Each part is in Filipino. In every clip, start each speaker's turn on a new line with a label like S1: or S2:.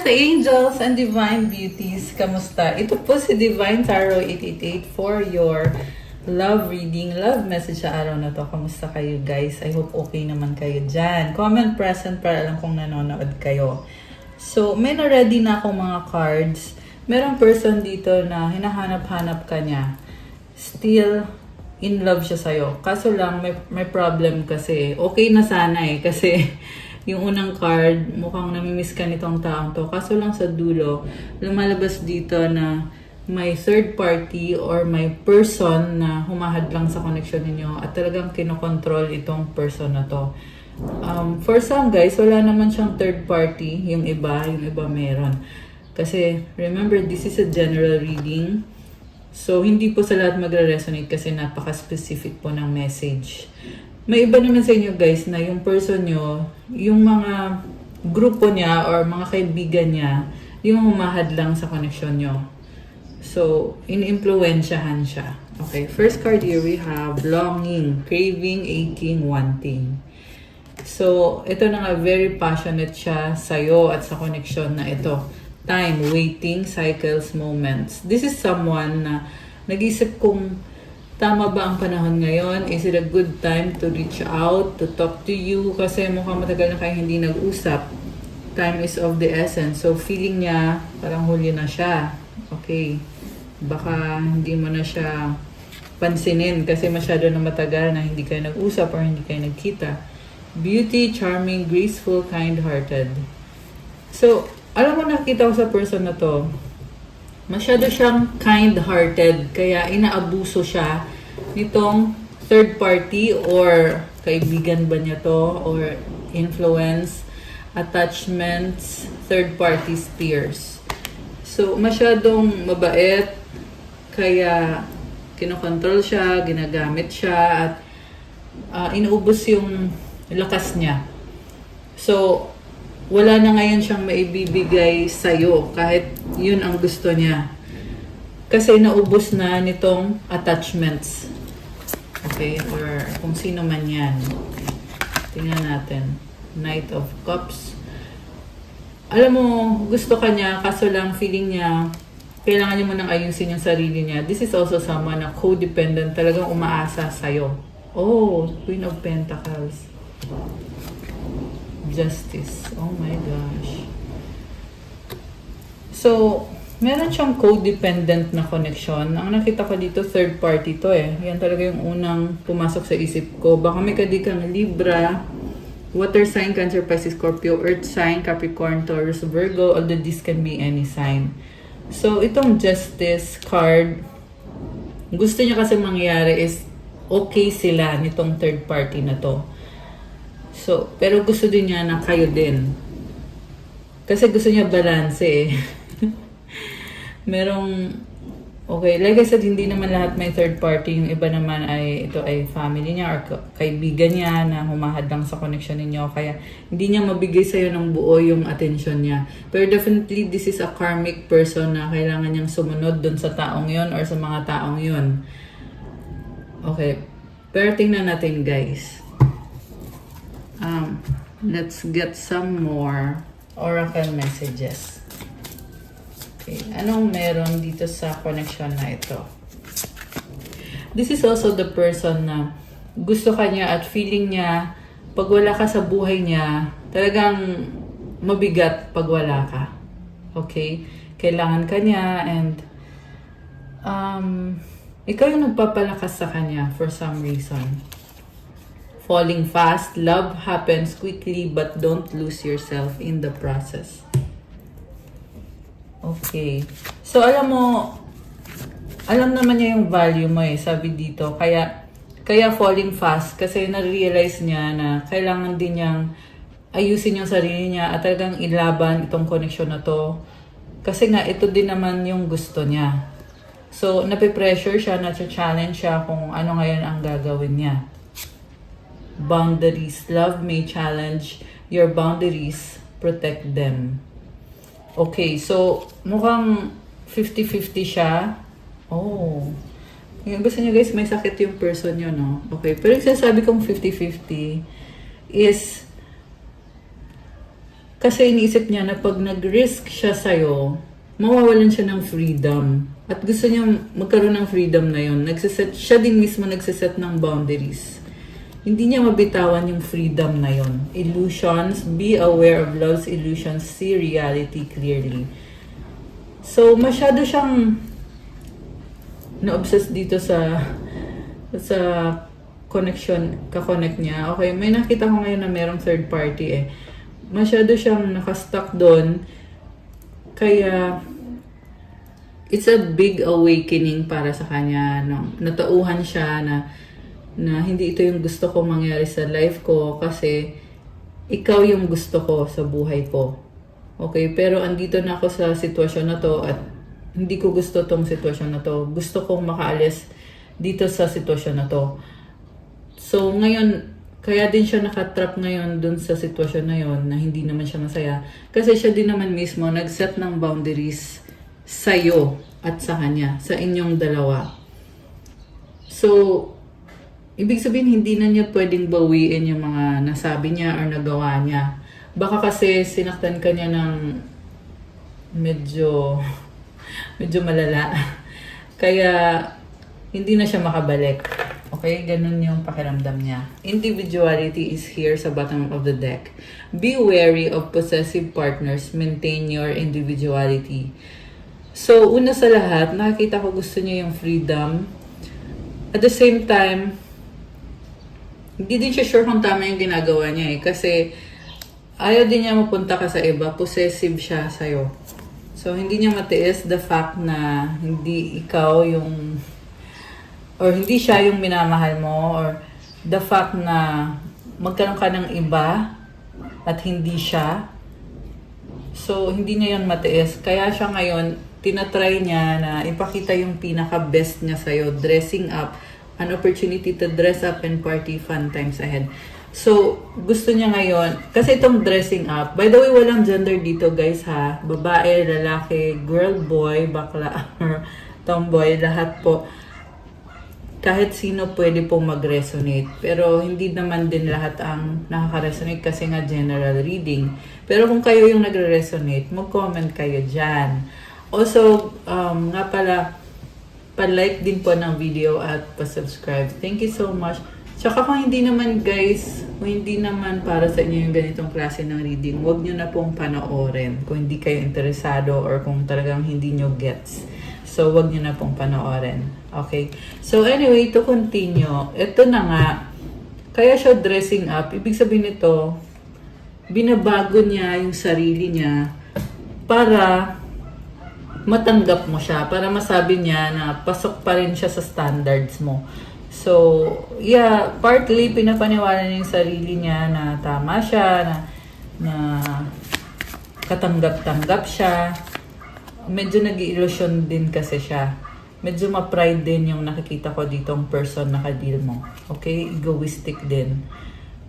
S1: Yes, angels and divine beauties, kamusta? Ito po si Divine Tarot 888 for your love reading, love message sa araw na to. Kamusta kayo guys? I hope okay naman kayo dyan. Comment present para alam kung nanonood kayo. So, may na-ready na akong mga cards. Merong person dito na hinahanap-hanap ka niya. Still in love siya sa'yo. Kaso lang, may problem kasi. Okay na sana kasi yung unang card, mukhang namimiss ka nitong taong to. Kaso lang sa dulo, lumalabas dito na may third party or may person na humahad lang sa connection ninyo at talagang kinokontrol itong person na to. For some guys, wala naman siyang third party. Yung iba meron. Kasi, remember, this is a general reading. So, hindi po sa lahat magre-resonate kasi napaka-specific po ng message. May iba naman sa inyo guys na yung person nyo, yung mga grupo niya or mga kaibigan niya, yung humahad lang sa connection nyo. So, in-influensyahan siya. Okay, first card here we have longing, craving, aching, wanting. So, ito na nga, very passionate siya sa'yo at sa connection na ito. Time, waiting, cycles, moments. This is someone na nag-isip kung tama ba ang panahon ngayon? Is it a good time to reach out, to talk to you? Kasi mukhang matagal na kayo hindi nag-usap. Time is of the essence. So, feeling niya, parang huli na siya. Okay. Baka hindi mo na siya pansinin kasi masyado na matagal na hindi kayo nag-usap or hindi kayo nagkita. Beauty, charming, graceful, kind-hearted. So, alam mo, nakita ko sa person na to, masyado siyang kind-hearted, kaya inaabuso siya nitong third party or kaibigan ba niya to or influence, attachments, third party peers. So, masyadong mabait, kaya kinokontrol siya, ginagamit siya, at inuubos yung lakas niya. So, wala na ngayon siyang maibibigay sa'yo kahit yun ang gusto niya. Kasi naubos na nitong attachments. Okay? Or kung sino man yan. Tingnan natin. Knight of Cups. Alam mo, gusto ka niya, kaso lang feeling niya, kailangan niya munang ayusin yung sarili niya. This is also someone na codependent, talagang umaasa sa'yo. Oh, Queen of Pentacles. Justice. Oh my gosh. So, meron siyang codependent na connection. Ang nakita ko dito, third party to eh. Yan talaga yung unang pumasok sa isip ko. Baka may kadikang Libra, water sign, Cancer, Pisces, Scorpio, earth sign, Capricorn, Taurus, Virgo, although this can be any sign. So, itong Justice card, gusto niya kasi mangyari is okay sila nitong third party na to. So, pero gusto din niya na kayo din. Kasi gusto niya balance eh. Merong, okay, like I said, hindi naman lahat may third party. Yung iba naman ay, ito ay family niya or kaibigan niya na humahad lang sa connection ninyo. Kaya, hindi niya mabigay sa'yo ng buo yung attention niya. Pero definitely, this is a karmic person na kailangan niyang sumunod dun sa taong yon or sa mga taong yon. Okay, pero tingnan natin guys. Let's get some more oracle messages. Okay, anong meron dito sa connection na ito? This is also the person na gusto ka niya at feeling niya pag wala ka sa buhay niya, talagang mabigat pag wala ka. Okay? Kailangan ka niya and ikaw yung nagpapalakas sa kanya for some reason. Falling fast, love happens quickly but don't lose yourself in the process. Okay. So, alam naman niya yung value mo eh, sabi dito. Kaya falling fast kasi na-realize niya na kailangan din niyang ayusin yung sarili niya at talagang ilaban itong connection na to. Kasi nga, ito din naman yung gusto niya. So, nape-pressure siya, na-challenge siya kung ano ngayon ang gagawin niya. Boundaries. Love may challenge your boundaries. Protect them. Okay, so mukhang 50-50 siya. Oh. Yung gusto niyo guys, may sakit yung person nyo, no? Okay, pero yung sinasabi kong 50-50 is Kasi iniisip niya na pag nag-risk siya sa'yo, mawawalan siya ng freedom. At gusto niya magkaroon ng freedom na yun. Siya din mismo nagsiset ng boundaries. Hindi niya mabitawan yung freedom na yun. Illusions, be aware of love's illusions, see reality clearly. So, masyado siyang na-obsess dito sa connection, ka-connect niya. Okay, may nakita ko ngayon na merong third party eh. Masyado siyang nakastuck doon. Kaya, it's a big awakening para sa kanya. No? Natauhan siya na hindi ito yung gusto ko mangyari sa life ko kasi ikaw yung gusto ko sa buhay ko. Okay, pero andito na ako sa sitwasyon na to at hindi ko gusto tong sitwasyon na to. Gusto kong makaalis dito sa sitwasyon na to. So, ngayon, kaya din siya nakatrap ngayon dun sa sitwasyon na yon na hindi naman siya masaya. Kasi siya din naman mismo nag-set ng boundaries sa'yo at sa kanya, sa inyong dalawa. So, ibig sabihin, hindi na niya pwedeng bawiin yung mga nasabi niya or nagawa niya. Baka kasi sinaktan ka niya ng medyo malala. Kaya, hindi na siya makabalik. Okay? Ganun yung pakiramdam niya. Individuality is here sa bottom of the deck. Be wary of possessive partners. Maintain your individuality. So, una sa lahat, nakikita ko gusto niya yung freedom. At the same time, hindi din siya sure kung tama yung ginagawa niya eh. Kasi, ayaw din niya mapunta ka sa iba. Possessive siya sa'yo. So, hindi niya matiis the fact na hindi ikaw yung, or hindi siya yung minamahal mo, or the fact na magkaroon ka ng iba at hindi siya. So, hindi niya yun matiis. Kaya siya ngayon, tinatry niya na ipakita yung pinaka-best niya sa'yo. Dressing up. An opportunity to dress up and party fun times ahead. So, gusto niya ngayon, kasi itong dressing up, by the way, walang gender dito guys ha. Babae, lalaki, girl, boy, bakla, or tomboy, lahat po. Kahit sino pwede pong mag-resonate. Pero hindi naman din lahat ang nakaka-resonate kasi nga general reading. Pero kung kayo yung nagre-resonate, mag-comment kayo dyan. Also, nga pala, pa-like din po ng video at pa-subscribe. Thank you so much. Tsaka kung hindi naman guys, kung hindi naman para sa inyo yung ganitong klase ng reading, huwag nyo na pong panoorin kung hindi kayo interesado or kung talagang hindi nyo gets. So, huwag nyo na pong panoorin. Okay? So, anyway, to continue, ito na nga, kaya siya dressing up. Ibig sabihin nito, binabago niya yung sarili niya para matanggap mo siya, para masabi niya na pasok pa rin siya sa standards mo. So, yeah, partly pinapaniwala niya yung sarili niya na tama siya, na katanggap-tanggap siya. Medyo nag-i-illusion din kasi siya. Medyo ma-pride din yung nakikita ko ditong person na ka-deal mo. Okay? Egoistic din.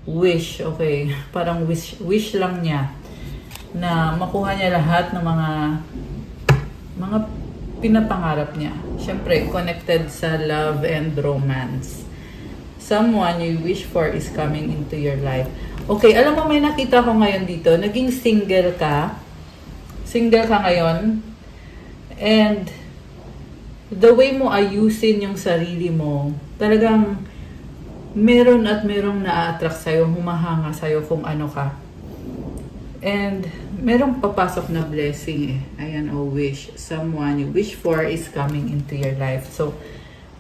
S1: Wish, okay. Parang wish lang niya na makuha niya lahat ng mga pinapangarap niya. Siyempre, connected sa love and romance. Someone you wish for is coming into your life. Okay, alam mo, may nakita ko ngayon dito. Naging single ka. Single ka ngayon. And the way mo ayusin yung sarili mo, talagang meron at merong na-attract sa'yo, humahanga sa'yo kung ano ka. And merong papasok na blessing eh. Ayan, oh, wish. Someone you wish for is coming into your life. So,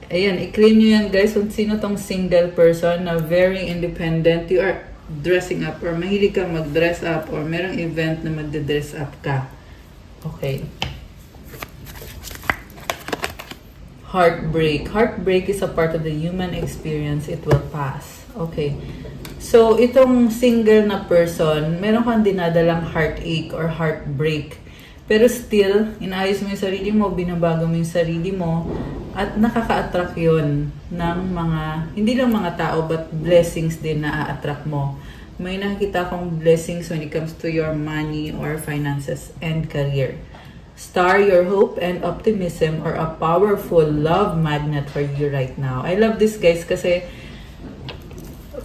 S1: ayan, i-claim nyo yan guys. Kung sino tong single person na very independent, you are dressing up or mahilig kang mag-dress up or merong event na magde-dress up ka. Okay. Heartbreak. Heartbreak is a part of the human experience. It will pass. Okay. So, itong single na person, meron kang dinadalang heartache or heartbreak. Pero still, inaayos mo yung sarili mo, binabago mo yung sarili mo, at nakaka-attract yun ng mga, hindi lang mga tao, but blessings din na a-attract mo. May nakikita akong blessings when it comes to your money or finances and career. Star, your hope and optimism are a powerful love magnet for you right now. I love this guys kasi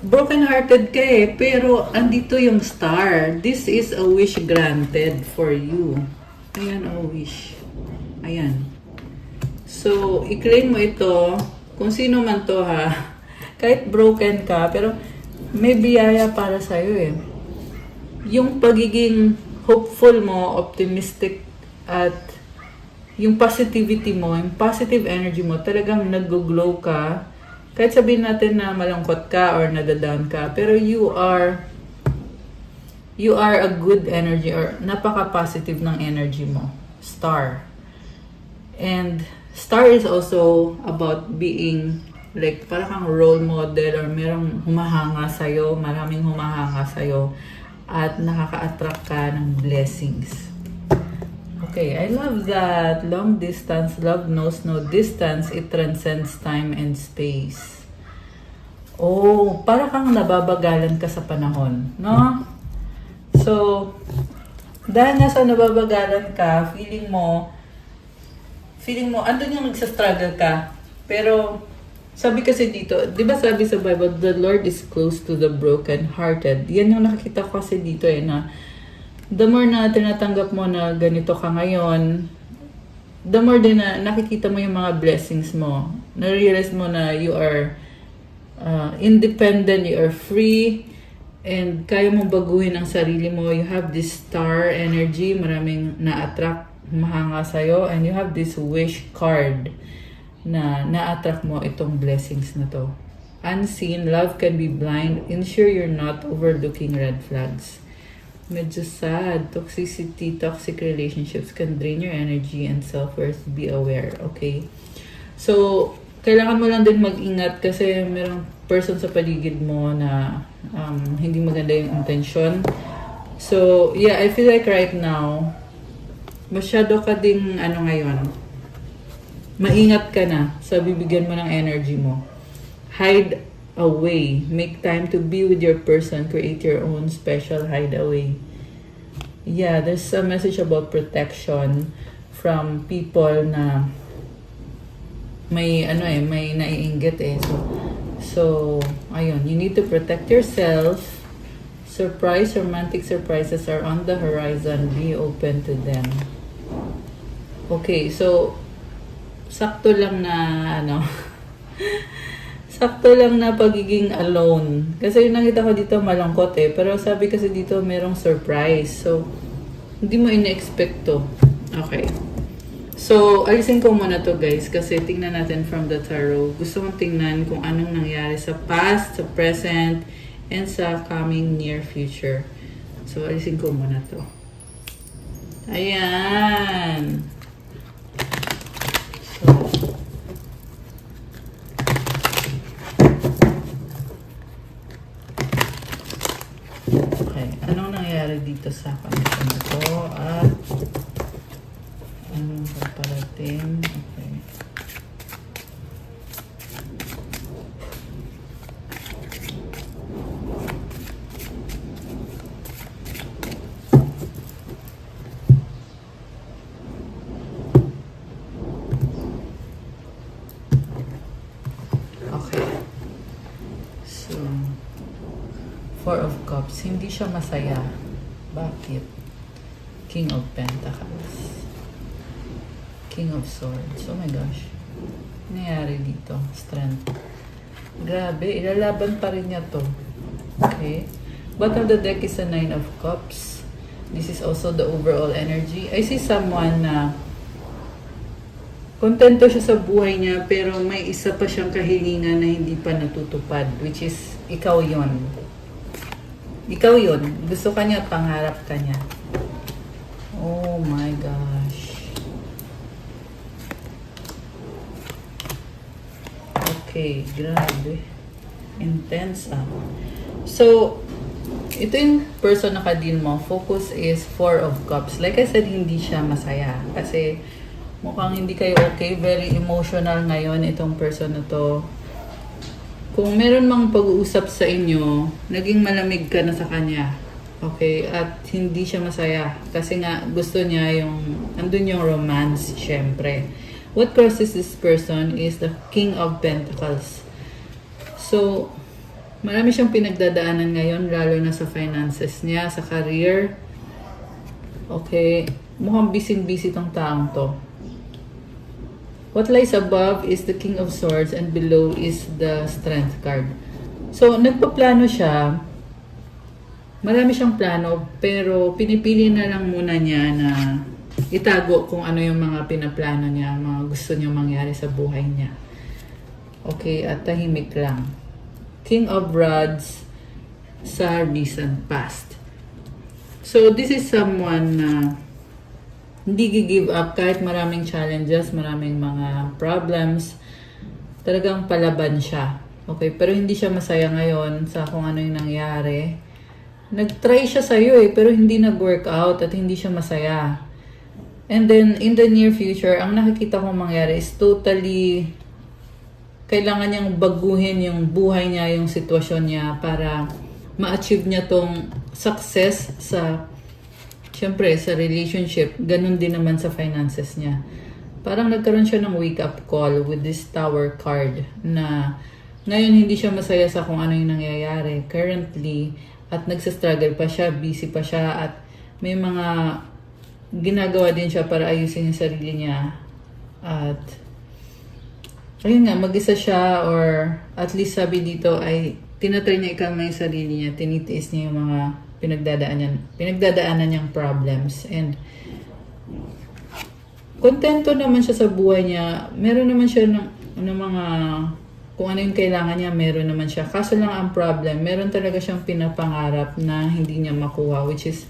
S1: broken-hearted ka eh, pero andito yung star. This is a wish granted for you. Ayan, a wish. Ayan. So, i-claim mo ito, kung sino man to ha, kahit broken ka, pero may biyaya para sa'yo eh. Yung pagiging hopeful mo, optimistic, at yung positivity mo, yung positive energy mo, talagang nag-glow ka. Kahit sabihin natin na malungkot ka or nadadown ka, pero you are a good energy or napaka-positive ng energy mo. Star. And star is also about being like parang kang role model or merong humahanga sa'yo, maraming humahanga sa'yo at nakaka-attract ka ng blessings. Okay, I love that. Long distance, love knows no distance. It transcends time and space. Oh, para kang nababagalan ka sa panahon, no? So, dahil nasa nababagalan ka, feeling mo, andun yung nagsastruggle ka. Pero, sabi kasi dito, di ba sabi sa Bible, the Lord is close to the broken-hearted. Yan yung nakikita ko kasi dito eh, na the more na tinatanggap mo na ganito ka ngayon, the more din na nakikita mo yung mga blessings mo. Na-realize mo na you are independent, you are free, and kaya mong baguhin ang sarili mo. You have this star energy, maraming na-attract, mahanga sa'yo, and you have this wish card na na-attract mo itong blessings na to. Unseen, love can be blind. Ensure you're not overlooking red flags. Medyo sad. Toxicity, toxic relationships can drain your energy and self-worth. Be aware, okay? So, kailangan mo lang din mag-ingat kasi merong person sa paligid mo na hindi maganda yung intention. So, yeah, I feel like right now, masyado ka ding ngayon, maingat ka na sa bibigyan mo ng energy mo. Hide away. Make time to be with your person. Create your own special hideaway. Yeah, there's a message about protection from people na may may naiinggit eh. So, ayun, you need to protect yourself. Romantic surprises are on the horizon. Be open to them. Okay, so sakto lang na sakto lang na pagiging alone. Kasi yung nakita ko dito malungkot eh. Pero sabi kasi dito merong surprise. So, hindi mo ina-expect to. Okay. So, alisin ko muna to guys. Kasi tingnan natin from the tarot. Gusto kong tingnan kung anong nangyari sa past, sa present, and sa coming near future. So, alisin ko muna to. Ayan. So, anong nangyari dito sa connection na to at anong paparating. Okay. Okay. So, Four of Cups. Hindi siya masaya. Bakit? King of Pentacles. King of Swords. Oh my gosh. Nangyari dito. Strength. Grabe. Ilalaban pa rin niya to. Okay. Bottom of the deck is a Nine of Cups. This is also the overall energy. I see someone na kontento siya sa buhay niya pero may isa pa siyang kahilingan na hindi pa natutupad. Which is, ikaw yon. Ikaw yun. Gusto ka niya, pangarap ka niya. Oh my gosh. Okay, grabe. Intense ah. So, ito yung person na kadin mo. Focus is Four of Cups. Like I said, hindi siya masaya. Kasi mukhang hindi kayo okay. Very emotional ngayon itong person na to. Kung meron mang pag-uusap sa inyo, naging malamig ka na sa kanya. Okay? At hindi siya masaya. Kasi nga, gusto niya andun yung romance, syempre. What crosses this person is the King of Pentacles. So, Marami siyang pinagdadaanan ngayon, lalo na sa finances niya, sa career. Okay, mukhang busy-busy tong taong to. What lies above is the King of Swords and below is the Strength card. So, nagpaplano siya. Marami siyang plano, pero pinipili na lang muna niya na itago kung ano yung mga pinaplano niya, mga gusto niya mangyari sa buhay niya. Okay, at tahimik lang. King of Rods sa recent past. So, this is someone na hindi gi-give up kahit maraming challenges, maraming mga problems. Talagang palaban siya. Okay, pero hindi siya masaya ngayon sa kung ano yung nangyari. Nag-try siya sa'yo pero hindi nag-work out at hindi siya masaya. And then, in the near future, ang nakikita kong mangyari is totally kailangan niyang baguhin yung buhay niya, yung sitwasyon niya para ma-achieve niya tong success sa, syempre, sa relationship. Ganun din naman sa finances niya. Parang nagkaroon siya ng wake-up call with this Tower card na ngayon hindi siya masaya sa kung ano yung nangyayari currently at nagsastruggle pa siya, busy pa siya at may mga ginagawa din siya para ayusin yung sarili niya at ayun nga, mag-isa siya or at least sabi dito ay tinatry niya ikalma yung sarili niya, tinitiis niya yung mga pinagdadaanan niyang problems and kontento naman siya sa buhay niya. Meron naman siya ng mga kung ano yung kailangan niya, meron naman siya. Kaso lang ang problem, meron talaga siyang pinapangarap na hindi niya makuha, which is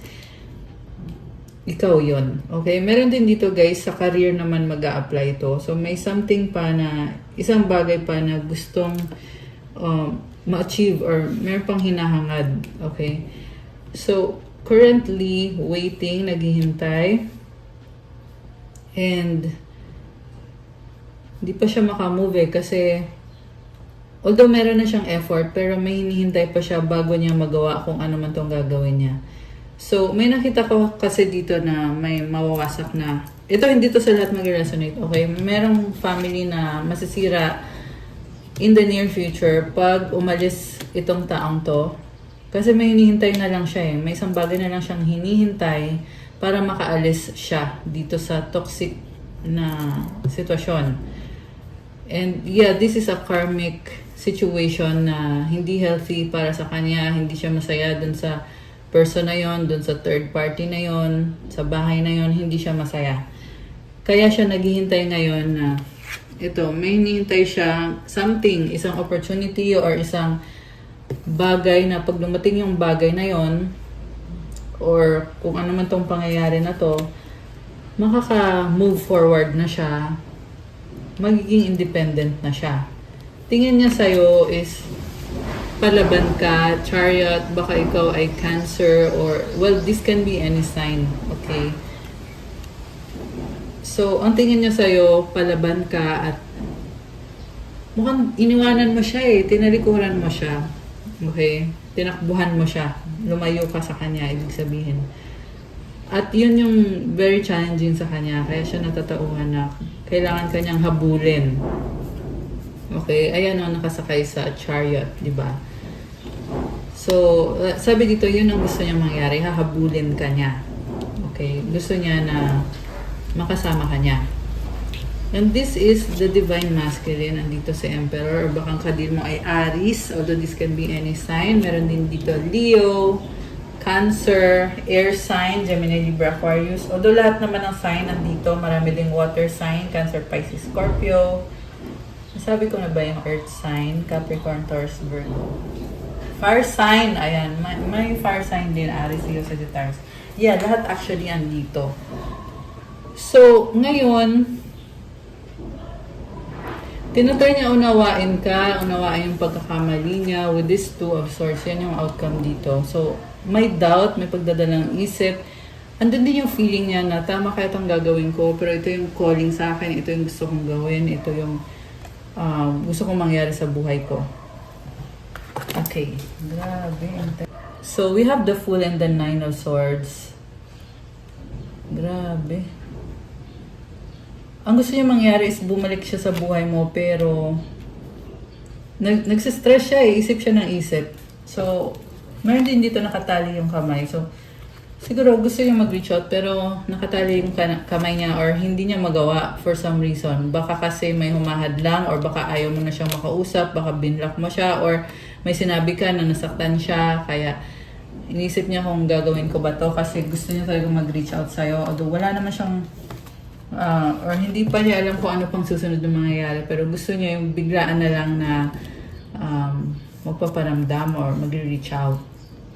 S1: ikaw yon. Okay? Meron din dito guys, sa career naman mag-a-apply ito. So may something pa na, isang bagay pa na gustong ma-achieve or meron pang hinahangad. Okay? So, currently, waiting, naghihintay. And, hindi pa siya makamove kasi although meron na siyang effort, pero may hinihintay pa siya bago niya magawa kung ano man tong gagawin niya. So, may nakita ko kasi dito na may mawawasak na. Ito, hindi to sa lahat mag-resonate. Okay? Merong family na masisira in the near future pag umalis itong taong to. Kasi may hinihintay na lang siya eh. May isang bagay na lang siyang hinihintay para makaalis siya dito sa toxic na sitwasyon. And yeah, this is a karmic situation na hindi healthy para sa kanya. Hindi siya masaya dun sa person na yon, dun sa third party na yon, sa bahay na yon, hindi siya masaya. Kaya siya naghihintay ngayon na ito, may hinihintay siya something, isang opportunity or isang bagay na pag dumating yung bagay na yon or kung ano man tong pangyayari na to, makaka-move forward na siya, magiging independent na siya. Tingin niya sa'yo is palaban ka, Chariot, baka ikaw ay Cancer or, well, this can be any sign, okay? So, ang tingin niya sa'yo, palaban ka at mukhang iniwanan mo siya eh, tinalikuran mo siya, okay? Tinakbuhan mo siya, lumayo ka sa kanya, ibig sabihin. At yun yung very challenging sa kanya, kaya siya natatauhan na kailangan kanyang habulin. Okay, ayan o, nakasakay sa Chariot, di ba? So, sabi dito, yun ang gusto niya mangyari, hahabulin ka niya. Okay, gusto niya na makasama ka niya. And this is the Divine Masculine, andito si Emperor, or baka kadir mo ay Aries, although this can be any sign. Meron din dito Leo, Cancer, Air sign, Gemini, Libra, Aquarius. Although lahat naman ng sign nandito, marami ding water sign, Cancer, Pisces, Scorpio. Sabi ko na ba yung Earth sign, Capricorn, Taurus, Virgo. Fire sign, ayan, may fire sign din, Aries, Leo, Sagittarius. Yeah, lahat actually andito. So, ngayon, tinatry niya unawain ka, unawain yung pagkakamali niya with this Two of Swords. Yan yung outcome dito. So, may doubt, may pagdadalang isip. Andun din yung feeling niya na tama kaya itong gagawin ko, pero ito yung calling sa akin, ito yung gusto kong gawin, ito yung gusto kong mangyari sa buhay ko. Okay. Grabe. So, we have the Fool and the Nine of Swords. Grabe. Ang gusto niya mangyari is bumalik siya sa buhay mo, pero Nagsistress siya eh. Isip siya ng isip. So, meron din dito nakatali yung kamay. So, siguro gusto niya mag-reach out pero nakatali yung kamay niya or hindi niya magawa for some reason. Baka kasi may humahad lang or baka ayaw mo na siyang makausap, baka binlock mo siya or may sinabi ka na nasaktan siya. Kaya inisip niya kung gagawin ko ba to kasi gusto niya talaga mag-reach out sa'yo. Although wala naman siyang or hindi pa niya alam kung ano pang susunod na mangyayari pero gusto niya yung biglaan na lang na magpaparamdam or mag-reach out.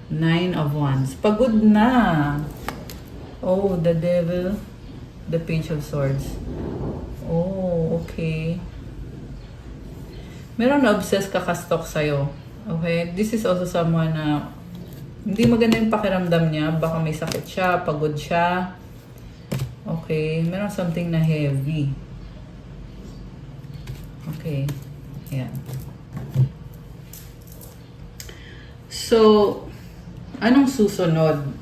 S1: 9 of Wands. Pagod na. Oh, the Devil. The Page of Swords. Oh, okay. Meron na obsessed kakastok sa'yo. Okay? This is also someone na hindi maganda yung pakiramdam niya. Baka may sakit siya, pagod siya. Okay. Meron something na heavy. Okay. Ayan. So, anong susunod?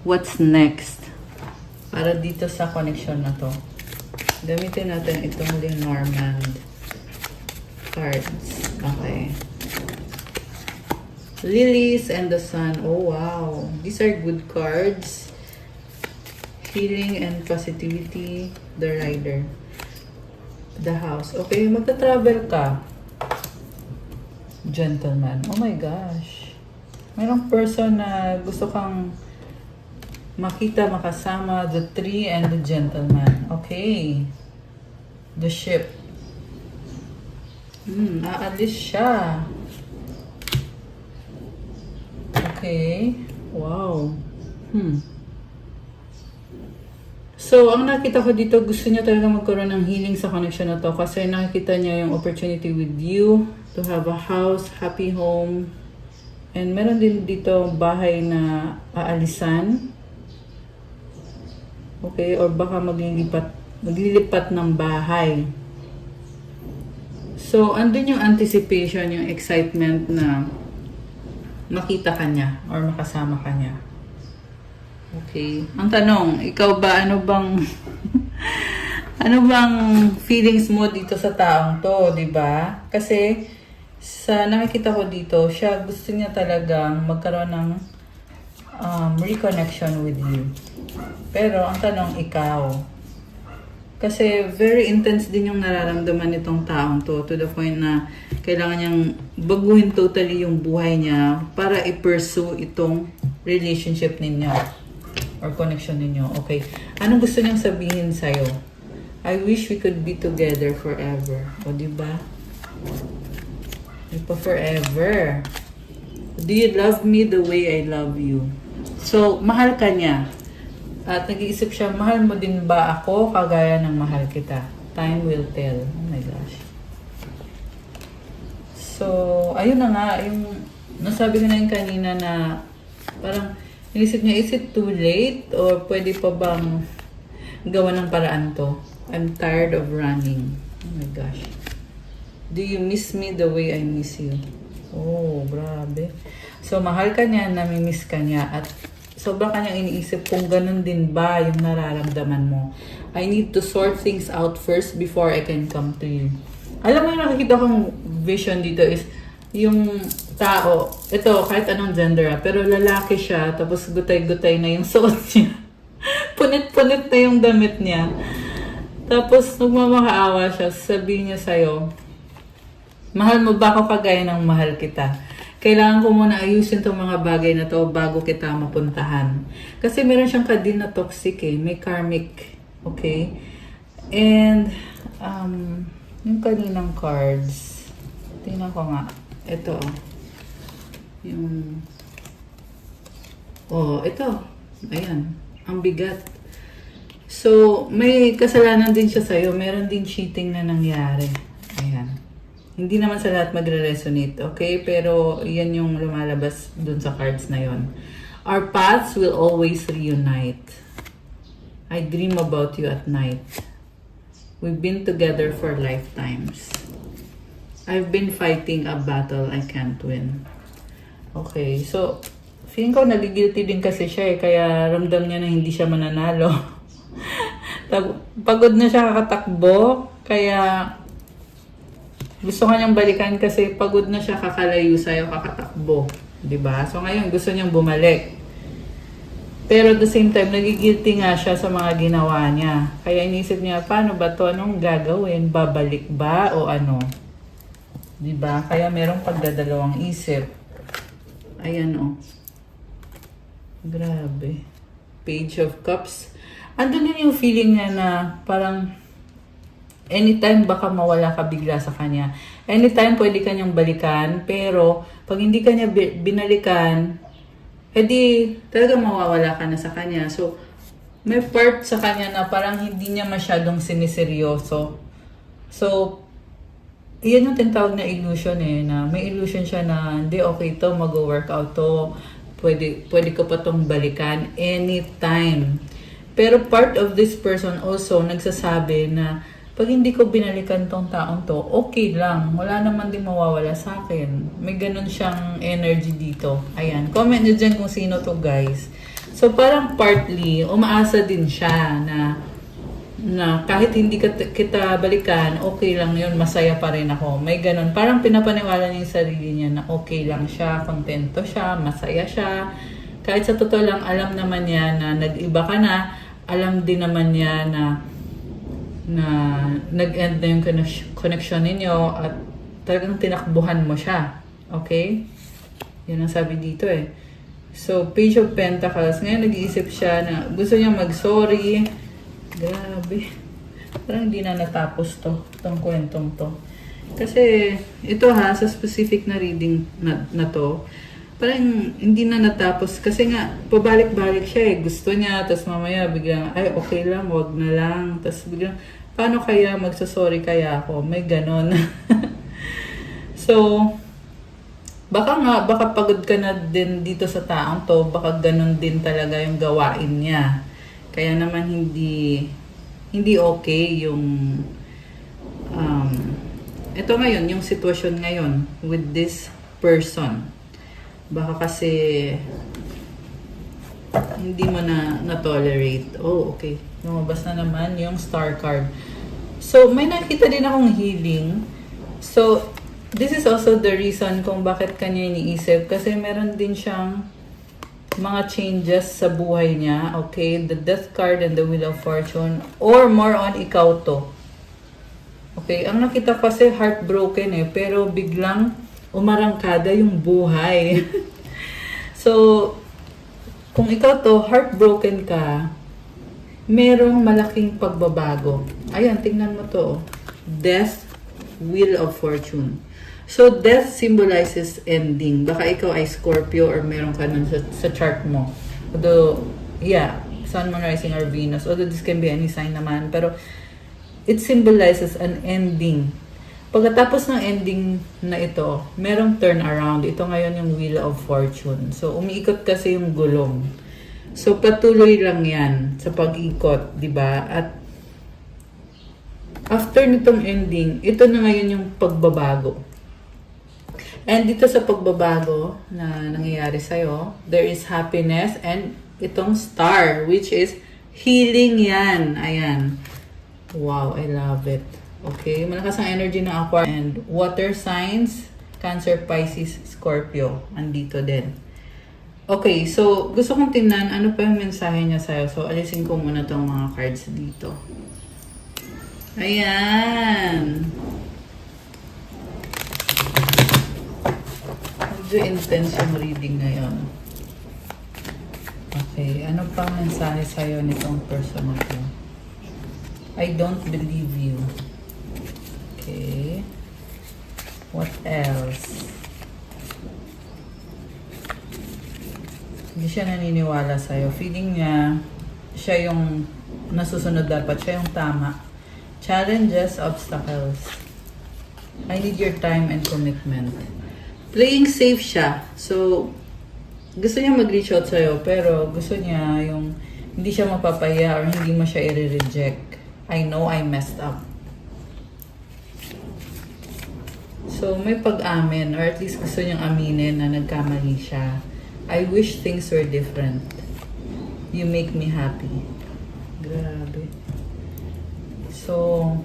S1: What's next? Para dito sa connection na to. Gamitin natin itong Lenormand cards. Okay. Lilies and the Sun. Oh, wow. These are good cards. Healing and positivity. The Rider. The House. Okay, magta-travel ka. Gentleman. Oh my gosh. Mayroong person na gusto kang makita, makasama. The Tree and the Gentleman. Okay. The Ship. Aalis siya. Okay. Wow. So, ang nakita ko dito, gusto niya talaga magkaroon ng healing sa connection na to kasi nakikita niya yung opportunity with you to have a house, happy home. And meron din dito bahay na aalisan. Okay, or baka maglilipat ng bahay. So, andun yung anticipation, yung excitement na makita ka niya or makasama ka niya. Okay. Ang tanong, ikaw ba, ano bang ano bang feelings mo dito sa taong to, di ba? Kasi sa nakikita ko dito, siya gusto niya talagang magkaroon ng reconnection with you. Pero ang tanong, ikaw. Kasi very intense din yung nararamdaman nitong taong to the point na kailangan niyang baguhin totally yung buhay niya para i-pursue itong relationship ninyo or connection ninyo. Okay. Anong gusto niyang sabihin sa'yo? I wish we could be together forever. O, diba? Ipa forever. Do you love me the way I love you? So, mahal ka niya. At nag-iisip siya, mahal mo din ba ako kagaya ng mahal kita? Time will tell. Oh my gosh. So, ayun na nga, yung nasabi ko na yung kanina na parang inisip niya, is it too late? Or pwede pa bang gawa ng paraan to? I'm tired of running. Oh my gosh. Do you miss me the way I miss you? Oh, grabe. So, mahal ka niya, namimiss ka niya, at sobrang kanyang iniisip kung ganun din ba yung nararamdaman mo. I need to sort things out first before I can come to you. Alam mo yung nakikita kong vision dito is yung tao, ito kahit anong gender pero lalaki siya, tapos gutay-gutay na yung suot niya. Punit-punit na yung damit niya. Tapos nagmamakaawa siya, sabihin niya sa'yo, mahal mo ba ako kagaya ng mahal kita? Kailangan ko muna ayusin itong mga bagay na to bago kita mapuntahan. Kasi meron siyang kadin na toxic eh. May karmic. Okay? And, yung kaninang cards. Tingnan ko nga. Ito. Yung, ito. Ayan. Ang bigat. So, may kasalanan din siya sa'yo. Meron din cheating na nangyari. Ayan. Hindi naman sa lahat magre-resonate, okay? Pero yan yung lumalabas dun sa cards na yon. Our paths will always reunite. I dream about you at night. We've been together for lifetimes. I've been fighting a battle I can't win. Okay, so feeling ko nagigilty din kasi siya eh, kaya ramdam niya na hindi siya mananalo. Pagod na siya kakatakbo, kaya Gusto kanyang balikan kasi pagod na siya kakalayo sa'yo, kakatakbo. 'Di ba? So ngayon, gusto niyang bumalik. Pero at the same time, nagigilty nga siya sa mga ginawa niya. Kaya inisip niya, paano ba to? Anong gagawin? Babalik ba? O ano? 'Di ba? Kaya merong pagdadalawang isip. Ayan o. Grabe. Page of Cups. Andun din yung feeling niya na parang anytime baka mawala ka bigla sa kanya. Anytime pwede kanyang balikan, pero pag hindi kanya binalikan, edi talaga mawawala ka na sa kanya. So, may part sa kanya na parang hindi niya masyadong siniseryoso. So, iyan yung tinatawag na illusion na may illusion siya na hindi okay to, mag-workout to, pwede ko pa tong balikan anytime. Pero part of this person also nagsasabi na pag hindi ko binalikan tong taong to, okay lang. Wala naman din mawawala sa akin. May ganun siyang energy dito. Ayan. Comment nyo dyan kung sino to, guys. So, parang partly, umaasa din siya na kahit hindi kita balikan, okay lang yun, masaya pa rin ako. May ganun. Parang pinapaniwala niya yung sarili niya na okay lang siya, kontento siya, masaya siya. Kahit sa totoo lang, alam naman niya na nag-iba ka na, alam din naman niya na nag-end na yung connection ninyo at talagang tinakbuhan mo siya. Okay? Yun ang sabi dito So, Page of Pentacles. Ngayon nag-iisip siya na gusto niya mag-sorry. Grabe. Parang hindi na natapos itong kwentong to. Kasi, ito sa specific na reading na to, parang hindi na natapos. Kasi nga, pabalik-balik siya Gusto niya, tapos mamaya biglang, ay okay lang, wag na lang. Tapos biglang, paano kaya magsasorry kaya ako? May ganon. So, baka pagod ka na din dito sa taong to, baka ganon din talaga yung gawain niya. Kaya naman hindi okay yung ito ngayon, yung sitwasyon ngayon with this person. Baka kasi hindi mo na-tolerate. Oh, okay. Lumabas na naman yung star card. So, may nakita din akong healing. So, this is also the reason kung bakit kanya iniisip. Kasi meron din siyang mga changes sa buhay niya. Okay? The Death card and the Wheel of Fortune. Or more on ikaw to. Okay? Ang nakita kasi heartbroken pero biglang umarangkada yung buhay. So, kung ikaw to, heartbroken ka, merong malaking pagbabago. Ayan, tingnan mo to. Death, Wheel of Fortune. So, death symbolizes ending. Baka ikaw ay Scorpio or meron ka nun sa chart mo. Although, yeah, Sun, Moon, Rising, or Venus. Although this can be any sign naman. Pero, it symbolizes an ending. Pagkatapos ng ending na ito, merong turnaround. Ito ngayon yung Wheel of Fortune. So, umiikot kasi yung gulong. So, patuloy lang yan sa pag-ikot, di ba? At after nitong ending, ito na ngayon yung pagbabago. And dito sa pagbabago na nangyayari sa'yo, there is happiness and itong star, which is healing yan. Ayan. Wow, I love it. Okay, malakas ang energy ng Aquarius and water signs, Cancer, Pisces, Scorpio. Andito din. Okay, so gusto kong tingnan ano pa yung mensahe niya sa'yo. So, alisin ko muna tong mga cards dito. Ayan. Medyo intense yung reading ngayon. Okay, ano pa ang mensahe sa'yo nitong person na to? I don't believe you. Okay. What else? Hindi siya naniniwala sa'yo. Feeling niya, siya yung nasusunod dapat. Siya yung tama. Challenges, obstacles. I need your time and commitment. Playing safe siya. So, gusto niya mag-reach out sa'yo, pero gusto niya yung hindi siya mapapaya or hindi mo siya i-reject. I know I messed up. So, may pag-amin, or at least gusto niyang aminin na nagkamali siya. I wish things were different. You make me happy. Grabe. So,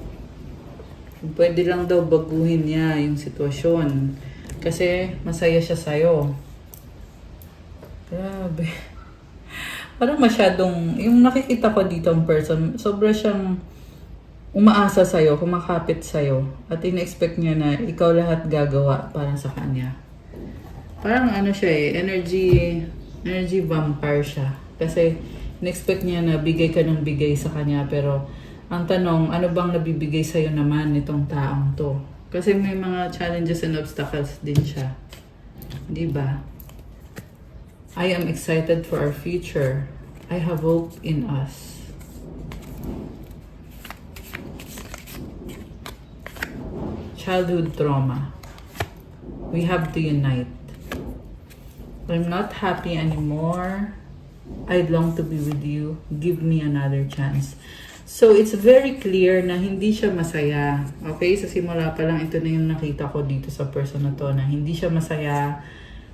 S1: Kung pwede lang daw baguhin niya yung sitwasyon. Kasi masaya siya sa'yo. Grabe. Parang masyadong, yung nakikita ko dito ang person, sobra siyang umaasa sa'yo, kumakapit sa'yo. At in-expect niya na ikaw lahat gagawa para sa kanya. Parang ano siya energy vampire siya. Kasi in-expect niya na bigay ka ng bigay sa kanya. Pero ang tanong, ano bang nabibigay sa'yo naman nitong taong to? Kasi may mga challenges and obstacles din siya. Di ba? I am excited for our future. I have hope in us. Childhood trauma. We have to unite. I'm not happy anymore. I long to be with you. Give me another chance. So, it's very clear na hindi siya masaya. Okay? Sa simula pa lang, ito na yung nakita ko dito sa person na to, na hindi siya masaya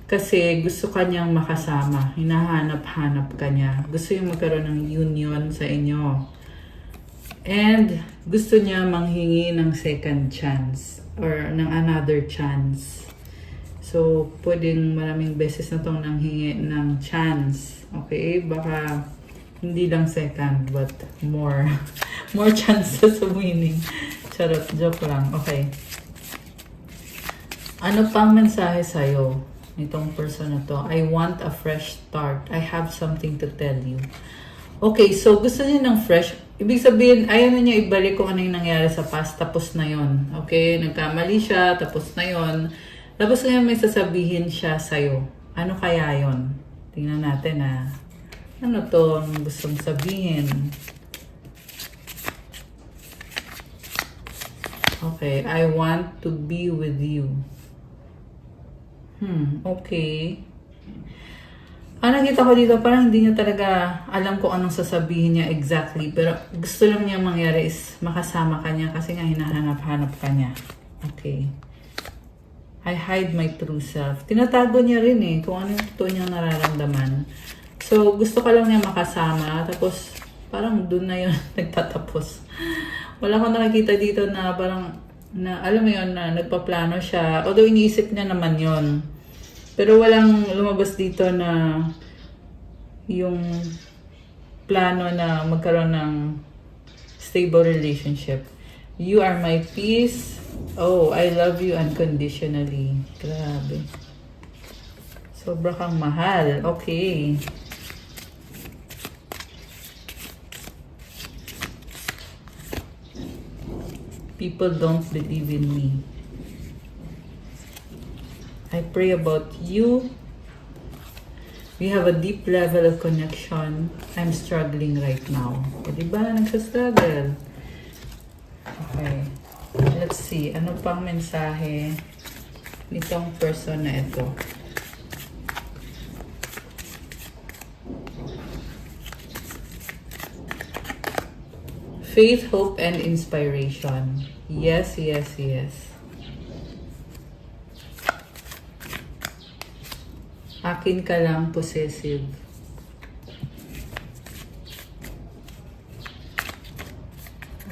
S1: kasi gusto kanyang makasama. Hinahanap-hanap kanya. Gusto yung magkaroon ng union sa inyo. And gusto niya manghingi ng second chance or ng another chance. So, pwedeng maraming beses na tong nanghingi ng chance. Okay? Baka hindi lang second, but more. More chances of winning. Charot, joke lang. Okay. Ano pang mensahe sa'yo nitong person na to? I want a fresh start. I have something to tell you. Okay, so gusto niya ng fresh. Ibig sabihin, ayaw na niya ibalik kung ano yung nangyari sa past. Tapos na yon. Okay, nagkamali siya. Tapos na yon. Tapos ngayon may sasabihin siya sa'yo. Ano kaya yon? Tingnan natin ano to ang gustong sabihin. Okay, I want to be with you. Okay. Nakita ko dito, parang hindi niya talaga alam kung anong sasabihin niya exactly. Pero gusto lang niya mangyari is makasama ka niya kasi nga hinahanap-hanap ka niya. Okay. I hide my true self. Tinatago niya rin kung ano yung totoo niyang nararamdaman. So, gusto ka lang niya makasama. Tapos, parang dun na yun nagtatapos. Wala akong nakikita dito na parang, alam mo yun, na nagpaplano siya. Although, iniisip niya naman yon. Pero walang lumabas dito na yung plano na magkaroon ng stable relationship. You are my peace. Oh, I love you unconditionally. Grabe. Sobra kang mahal. Okay. People don't believe in me. I pray about you. We have a deep level of connection. I'm struggling right now. O, diba? Nagsastruggle. Okay. Let's see. Ano pang mensahe nitong person na ito? Faith, hope, and inspiration. Yes, yes, yes. Akin ka lang, possessive.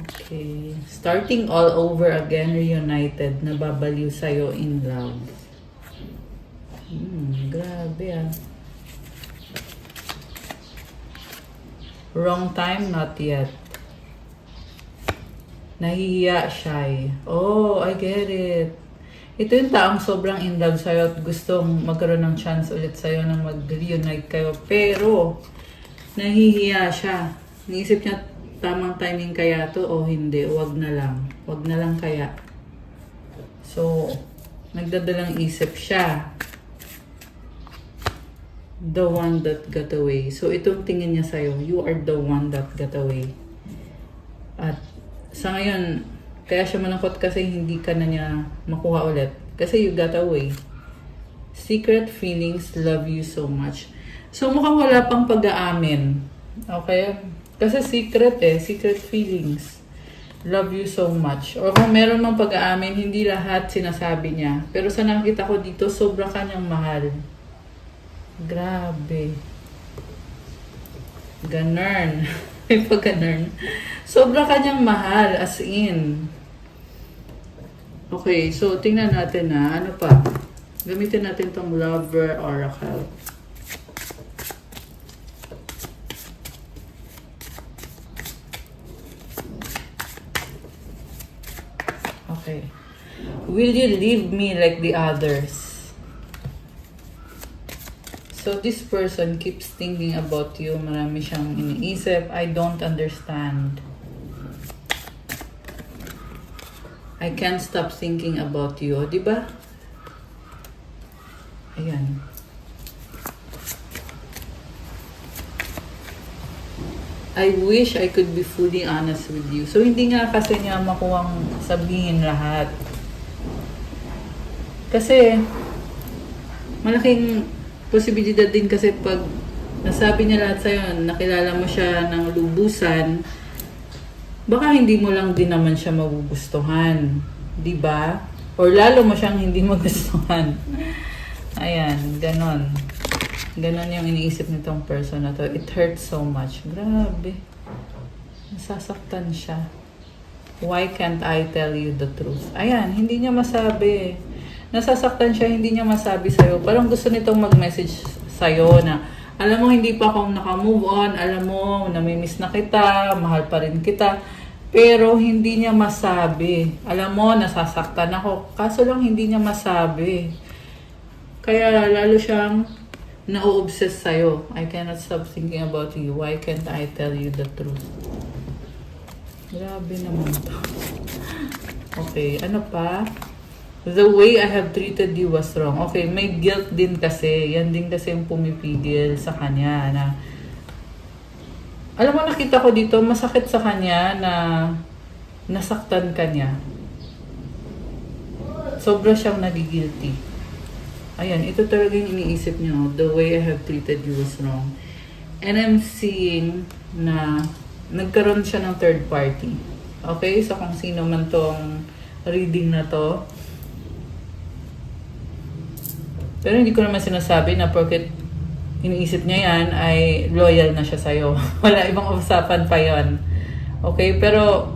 S1: Okay. Starting all over again, reunited. Nababaliw sa'yo in love. Grabe Wrong time, not yet. Nahihiya, shy. Oh, I get it. Ito yung taong sobrang in love sa'yo at gustong magkaroon ng chance ulit sa'yo na mag-reunite kayo. Pero, nahihiya siya. Niisip niya, tamang timing kaya to o hindi. Wag na lang. Wag na lang kaya. So, nagdadalang isip siya. The one that got away. So, itong tingin niya sa'yo. You are the one that got away. At sa ngayon, kaya siya malungkot kasi hindi ka na niya makuha ulit. Kasi you got away. Secret feelings, love you so much. So mukhang wala pang pag-aamin. Okay? Kasi secret secret feelings. Love you so much. Or kung meron mang pag-aamin, hindi lahat sinasabi niya. Pero sa nakita ko dito, sobra kanyang mahal. Grabe. Ganern. May pag-ganern. Sobra kanyang mahal, as in. Okay, so tingnan natin na ano pa. Gamitin natin tong Lover Oracle. Okay. Will you leave me like the others? So this person keeps thinking about you. Marami siyang iniisip. I don't understand. I can't stop thinking about you. Di ba? Ayan. I wish I could be fully honest with you. So, hindi nga kasi niya makuwang sabihin lahat. Kasi, malaking posibilidad din kasi pag nasabi niya lahat sa'yo, nakilala mo siya ng lubusan, baka hindi mo lang din naman siya magugustuhan. Diba? Or lalo mo siyang hindi magustuhan. Ayan, ganon. Ganon yung iniisip nitong person na to. It hurts so much. Grabe. Nasasaktan siya. Why can't I tell you the truth? Ayan, hindi niya masabi. Nasasaktan siya, hindi niya masabi sa'yo. Parang gusto nitong mag-message sa'yo na, alam mo, hindi pa akong naka-move on. Alam mo, namimiss na kita. Mahal pa rin kita. Pero hindi niya masabi. Alam mo, nasasaktan ako. Kaso lang hindi niya masabi. Kaya lalo siyang na-obsess sa'yo. I cannot stop thinking about you. Why can't I tell you the truth? Grabe naman to. Okay, ano pa? The way I have treated you was wrong. Okay, may guilt din kasi. Yan din kasi yung pumipigil sa kanya na alam mo, nakita ko dito, masakit sa kanya na nasaktan ka niya. Sobra siyang nagigilty. Ayan, ito talaga yung iniisip niyo. The way I have treated you was wrong. And I'm seeing na nagkaroon siya ng third party. Okay? So kung sino man tong reading na to. Pero hindi ko naman sinasabi na porket iniisip niya yan ay loyal na siya sa'yo. Wala ibang usapan pa yon. Okay? Pero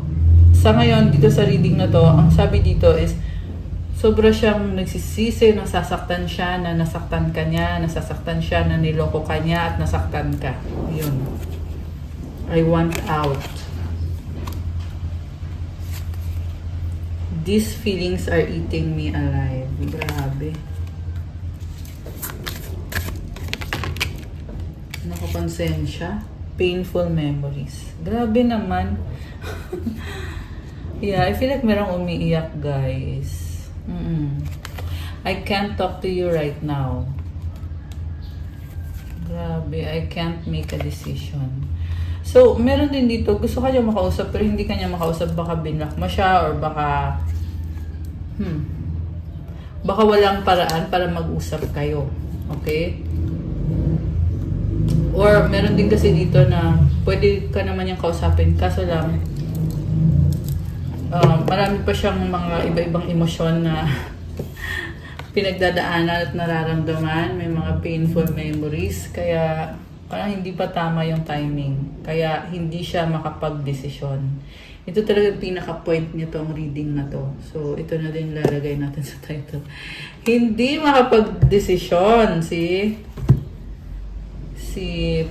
S1: sa ngayon, dito sa reading na to, ang sabi dito is sobra siyang nagsisisi, nasasaktan siya, na nasaktan ka niya, nasasaktan siya, na niloko ka niya, at nasaktan ka. Yun. I want out. These feelings are eating me alive. Grabe. Nakakonsensya. Painful memories. Grabe naman. Yeah, I feel like merong umiiyak, guys. I can't talk to you right now. Grabe, I can't make a decision. So, meron din dito, gusto ka niya makausap pero hindi ka niya makausap, baka binlock mo siya or baka baka walang paraan para mag-usap kayo. Okay? Or meron din kasi dito na pwede ka naman niyang kausapin, kaso lang marami pa siyang mga iba-ibang emosyon na pinagdadaanan at nararamdaman. May mga painful memories. Kaya parang hindi pa tama yung timing. Kaya hindi siya makapag-desisyon. Ito talaga yung pinaka-point nitong reading na to. So, ito na din lalagay natin sa title. Hindi makapag-desisyon si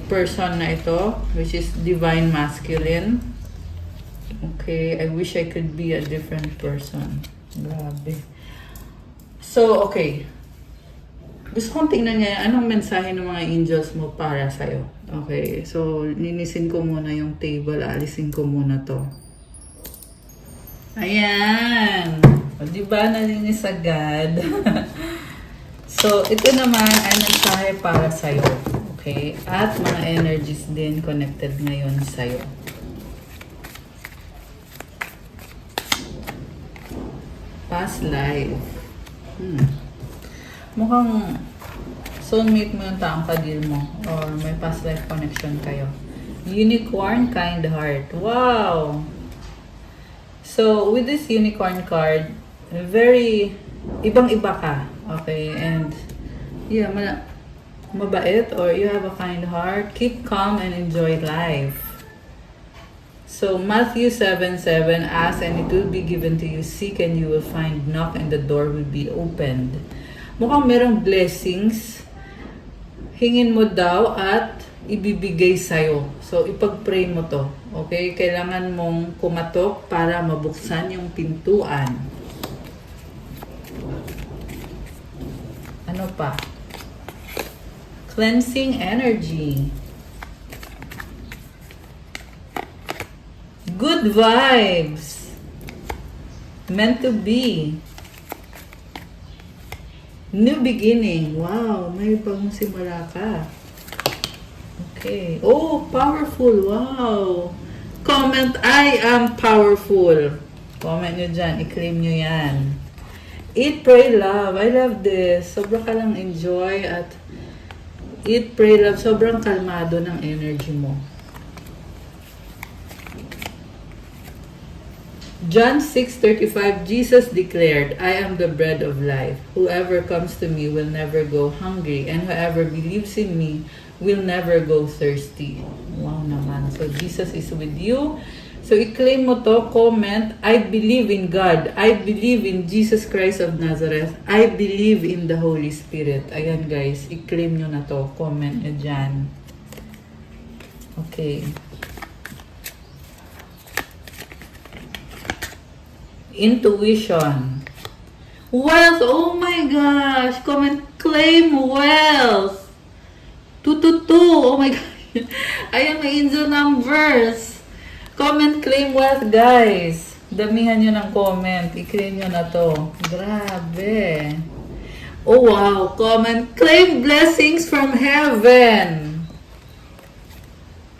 S1: person na ito, which is Divine Masculine. Okay, I wish I could be a different person. Grabe. So, okay. Gusto kong tingnan niya anong mensahe ng mga angels mo para sa'yo. Okay, so linisin ko muna yung table. Alisin ko muna to. Ayan. O, diba nalinis agad? So, ito naman ay mensahe para sa'yo. Okay? At mga energies din connected ngayon sa'yo. Past life. Mukhang soulmate mo yung taong kadil mo or may past life connection kayo. Unicorn, kind heart. Wow! So, with this unicorn card, very ibang-iba ka. Okay? And, yeah, mabait or you have a kind heart. Keep calm and enjoy life. So, Matthew 7:7, ask and it will be given to you. Seek and you will find. Knock and the door will be opened. Mukhang merong blessings. Hingin mo daw at ibibigay sa'yo. So, ipag-pray mo to. Okay? Kailangan mong kumatok para mabuksan yung pintuan. Ano pa? Cleansing energy. Good vibes. Meant to be. New beginning. Wow, may bagong simula ka. Okay. Oh, powerful. Wow. Comment, I am powerful. Comment nyo dyan. I-claim nyo yan. Eat, pray, love. I love this. Sobrang ka lang enjoy at eat, pray, love. Sobrang kalmado ng energy mo. John 6:35, Jesus declared, I am the bread of life. Whoever comes to me will never go hungry, and whoever believes in me will never go thirsty. Wow naman. So, Jesus is with you. So, i-claim mo to, comment, I believe in God. I believe in Jesus Christ of Nazareth. I believe in the Holy Spirit. Ayan guys, i-claim nyo na to. Comment nyo dyan. Okay. Intuition. Wealth. Oh my gosh. Comment, claim wealth. 222. Oh my gosh. Ayan, may angel numbers. Comment, claim wealth, guys. Damihan nyo ng comment. I-claim nyo na to. Grabe. Oh wow. Comment, claim blessings from heaven.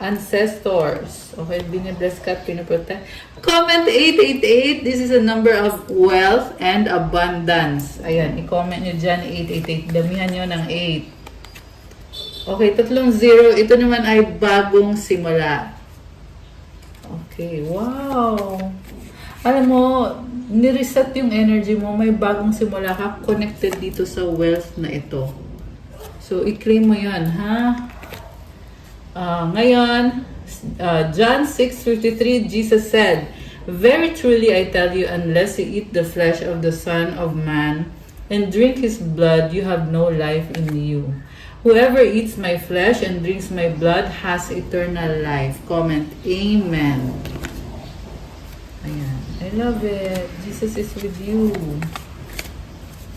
S1: Ancestors. Okay, binibless ka at pinaprotect. Comment 888. This is a number of wealth and abundance. Ayan, i-comment nyo dyan 888. Damihan nyo ng 8. Okay, 30. Ito naman ay bagong simula. Okay, wow. Alam mo, nireset yung energy mo. May bagong simula ka connected dito sa wealth na ito. So, i-claim mo yan, ha? Ngayon, John 6:53, Jesus said, very truly I tell you, unless you eat the flesh of the Son of Man and drink His blood, you have no life in you. Whoever eats my flesh and drinks my blood has eternal life. Comment, Amen. Ayan. I love it. Jesus is with you.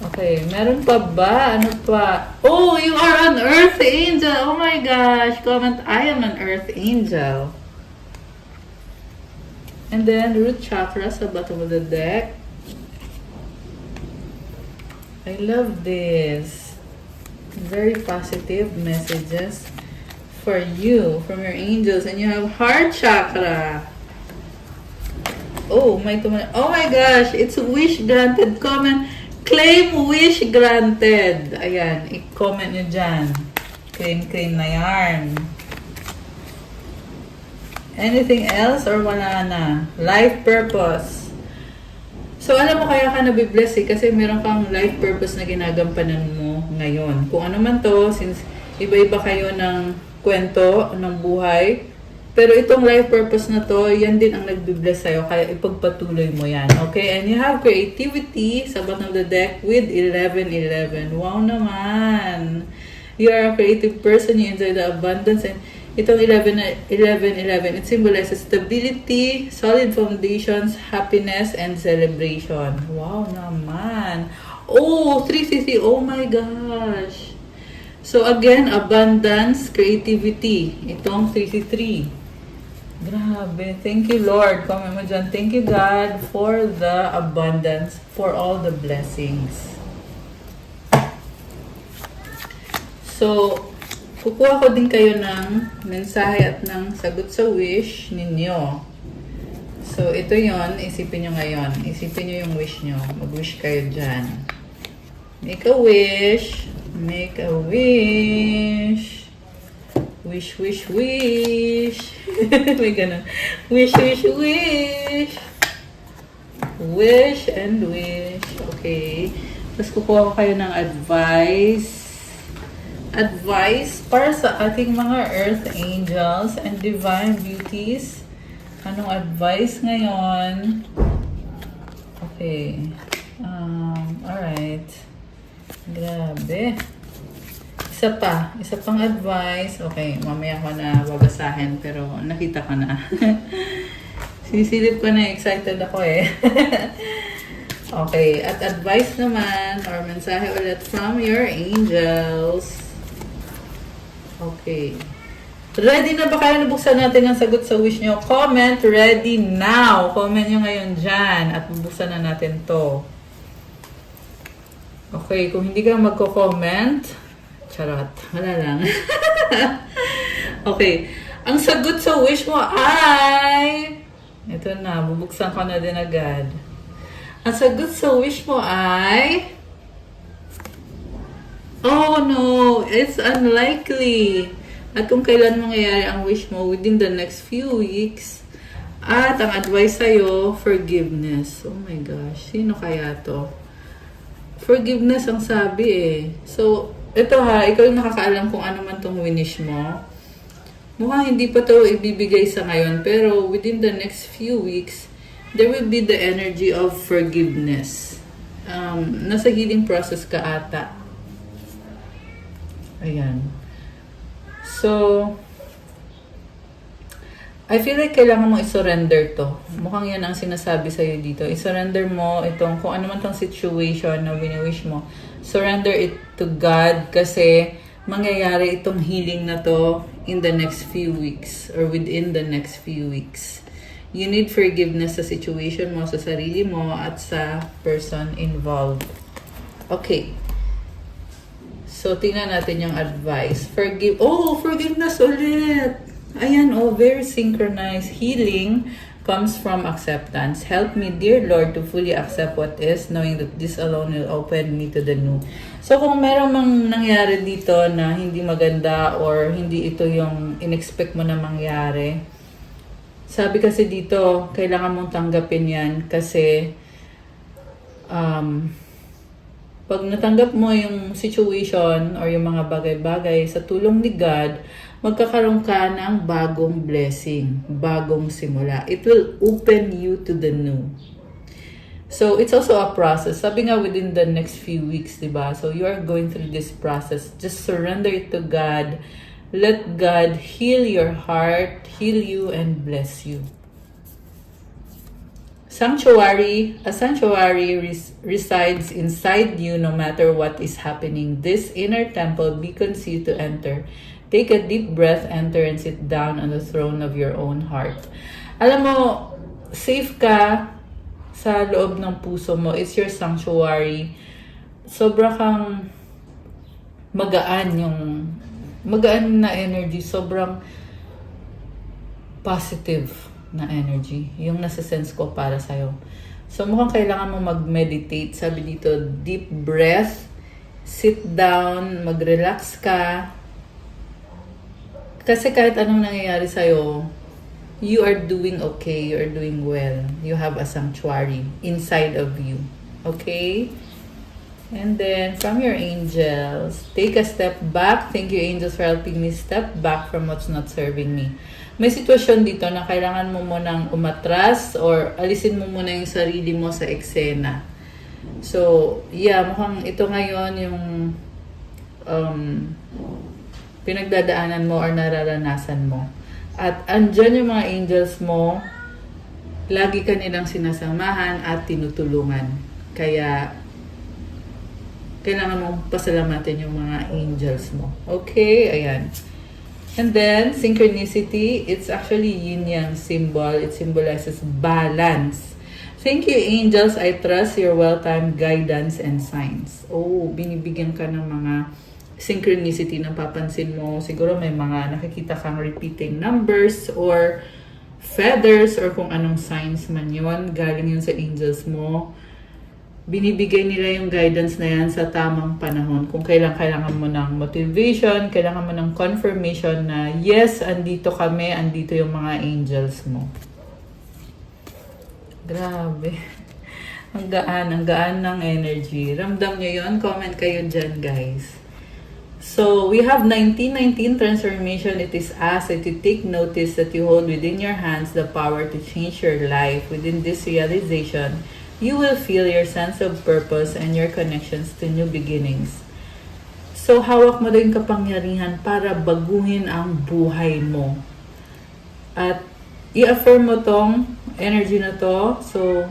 S1: Okay, meron pa ba? Ano pa? Oh, you are an earth angel. Oh my gosh. Comment, I am an earth angel. And then, root chakra sa bottom of the deck. I love this. Very positive messages for you from your angels. And you have heart chakra. Oh, oh my gosh. It's wish granted. Comment, claim wish granted. Ayan, i-comment nyo dyan. Claim na yarn. Anything else or wala na? Life purpose. So, alam mo kaya ka nabibless kasi meron kang life purpose na ginagampanan mo ngayon. Kung ano man to, since iba-iba kayo ng kwento, ng buhay, pero itong life purpose na to, yan din ang nagbibless sa'yo. Kaya ipagpatuloy mo yan. Okay? And you have creativity sa bottom of the deck with 1111. Wow naman! You are a creative person. You enjoy the abundance. And itong 1111, it symbolizes stability, solid foundations, happiness, and celebration. Wow naman! Oh, 333. Oh my gosh! So again, abundance, creativity. Itong 333. Grabe. Thank you, Lord. Comment mo dyan. Thank you, God, for the abundance, for all the blessings. So, kukuha ko din kayo ng mensahe at ng sagot sa wish ninyo. So, ito yon, isipin nyo ngayon. Isipin nyo yung wish nyo. Mag-wish kayo dyan. Make a wish. Make a wish. Wish, wish, wish. May ganun. Wish, wish, wish. Wish and wish. Okay. Tapos kukuha ko kayo ng advice. Advice para sa ating mga earth angels and divine beauties. Anong advice ngayon? Okay. Alright. Grabe. Isa pang advice. Okay, mamaya ko na babasahin pero nakita ko na. Sisilip ko na, excited ako eh. Okay, at advice naman or mensahe ulit from your angels. Okay. Ready na ba kayo? Nabuksan natin ang sagot sa wish nyo. Comment ready now. Comment nyo ngayon dyan at bubuksan na natin to. Okay, kung hindi ka magko-comment, charot. Wala lang. Okay. Ang sagot sa wish mo ay... Ito na. Bubuksan ko na din agad. Ang sagot sa wish mo ay... Oh no! It's unlikely. At kung kailan mangyayari ang wish mo within the next few weeks. At ang advice sa'yo, forgiveness. Oh my gosh. Sino kaya to? Forgiveness ang sabi eh. So, ito ha, ikaw yung nakakaalam kung ano man tong winish mo. Mukhang hindi pa to ibibigay sa ngayon, pero within the next few weeks, there will be the energy of forgiveness. Nasa healing process ka ata. Ayan. So, I feel like kailangan mong i-surrender to. Mukhang yan ang sinasabi sa'yo dito. I-surrender mo itong, kung ano man tong situation na wini-wish mo. Surrender it to God kasi mangyayari itong healing na to in the next few weeks or within the next few weeks. You need forgiveness sa situation mo, sa sarili mo, at sa person involved. Okay. So, tingnan natin yung advice. Forgiveness ulit! Ayan, very synchronized. Healing comes from acceptance. Help me, dear Lord, to fully accept what is, knowing that this alone will open me to the new. So, kung meron mang nangyari dito na hindi maganda or hindi ito yung in-expect mo na mangyari, sabi kasi dito, kailangan mong tanggapin yan kasi pag natanggap mo yung situation or yung mga bagay-bagay sa tulong ni God, magkakaroon ka ng bagong blessing, bagong simula. It will open you to the new. So, it's also a process. Sabi nga within the next few weeks, diba? So, you are going through this process. Just surrender it to God. Let God heal your heart, heal you, and bless you. A sanctuary resides inside you no matter what is happening. This inner temple beckons you to enter. Take a deep breath, enter, and sit down on the throne of your own heart. Alam mo, safe ka sa loob ng puso mo. It's your sanctuary. Sobra kang magaan na energy. Sobrang positive na energy. Yung nasa-sense ko para sa'yo. So, mukhang kailangan mo mag-meditate. Sabi dito, deep breath, sit down, mag-relax ka. Kasi kahit anong nangyayari sa'yo, you are doing okay, you are doing well. You have a sanctuary inside of you. Okay? And then, from your angels, take a step back. Thank you, angels, for helping me step back from what's not serving me. May sitwasyon dito na kailangan mo munang umatras or alisin mo muna yung sarili mo sa eksena. So, yeah, mukhang ito ngayon yung pinagdadaanan mo or nararanasan mo. At andyan yung mga angels mo, lagi ka nilang sinasamahan at tinutulungan. Kaya, kailangan mong pasalamatin yung mga angels mo. Okay? Ayan. And then, synchronicity, it's actually yin-yang symbol. It symbolizes balance. Thank you, angels. I trust your well-timed guidance and signs. Oh, binibigyan ka ng mga synchronicity na papansin mo. Siguro may mga nakikita kang repeating numbers or feathers or kung anong signs man yun. Galing yun sa angels mo. Binibigay nila yung guidance na yan sa tamang panahon. Kung kailangan mo ng motivation, kailangan mo ng confirmation na yes, andito kami, andito yung mga angels mo. Grabe. Ang gaan ng energy. Ramdam nyo yun? Comment kayo dyan, guys. So we have 1919 transformation. It is asked that you take notice that you hold within your hands the power to change your life. Within this realization, you will feel your sense of purpose and your connections to new beginnings. So hawak mo din kapangyarihan para baguhin ang buhay mo. At i-affirm mo tong energy na to. So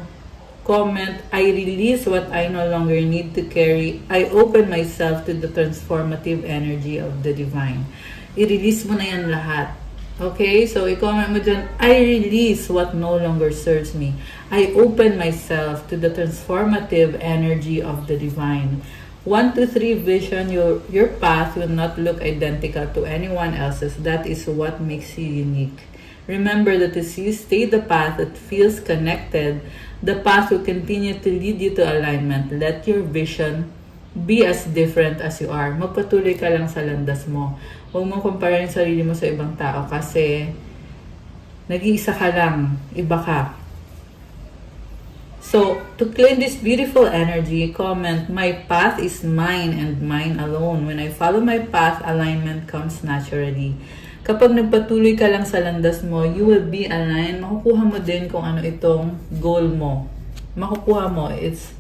S1: comment, I release what I no longer need to carry. I open myself to the transformative energy of the divine. I-release mo na yan lahat. Okay? So, i-comment mo dyan, I release what no longer serves me. I open myself to the transformative energy of the divine. 1, 2, 3 vision, your path will not look identical to anyone else's. That is what makes you unique. Remember that as you stay the path that feels connected, the path will continue to lead you to alignment. Let your vision be as different as you are. Magpatuloy ka lang sa landas mo. Huwag mong compare yung sarili mo sa ibang tao kasi nag-iisa ka lang, iba ka. So, to claim this beautiful energy, comment, my path is mine and mine alone. When I follow my path, alignment comes naturally. Kapag nagpatuloy ka lang sa landas mo, you will be aligned. Makukuha mo din kung ano itong goal mo. Makukuha mo. It's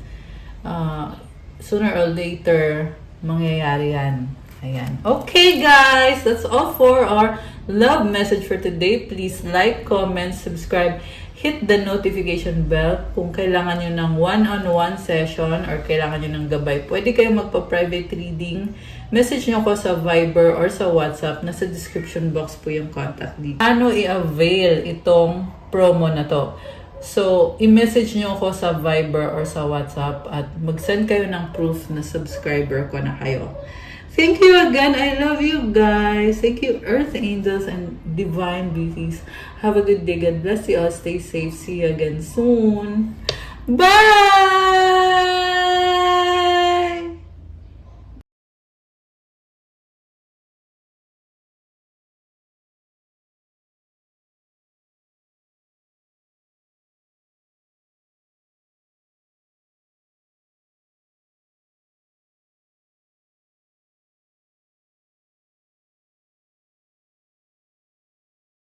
S1: sooner or later, mangyayari yan. Ayan. Okay guys, that's all for our love message for today. Please like, comment, subscribe, hit the notification bell. Kung kailangan nyo ng one-on-one session or kailangan nyo ng gabay, pwede kayo magpa-private reading. Message nyo ko sa Viber or sa WhatsApp. Nasa description box po yung contact dito. Paano i-avail itong promo na to? So, i-message nyo ko sa Viber or sa WhatsApp at mag-send kayo ng proof na subscriber ko na kayo. Thank you again. I love you guys. Thank you, Earth Angels and Divine Beauties. Have a good day. God bless you all. Stay safe. See you again soon. Bye!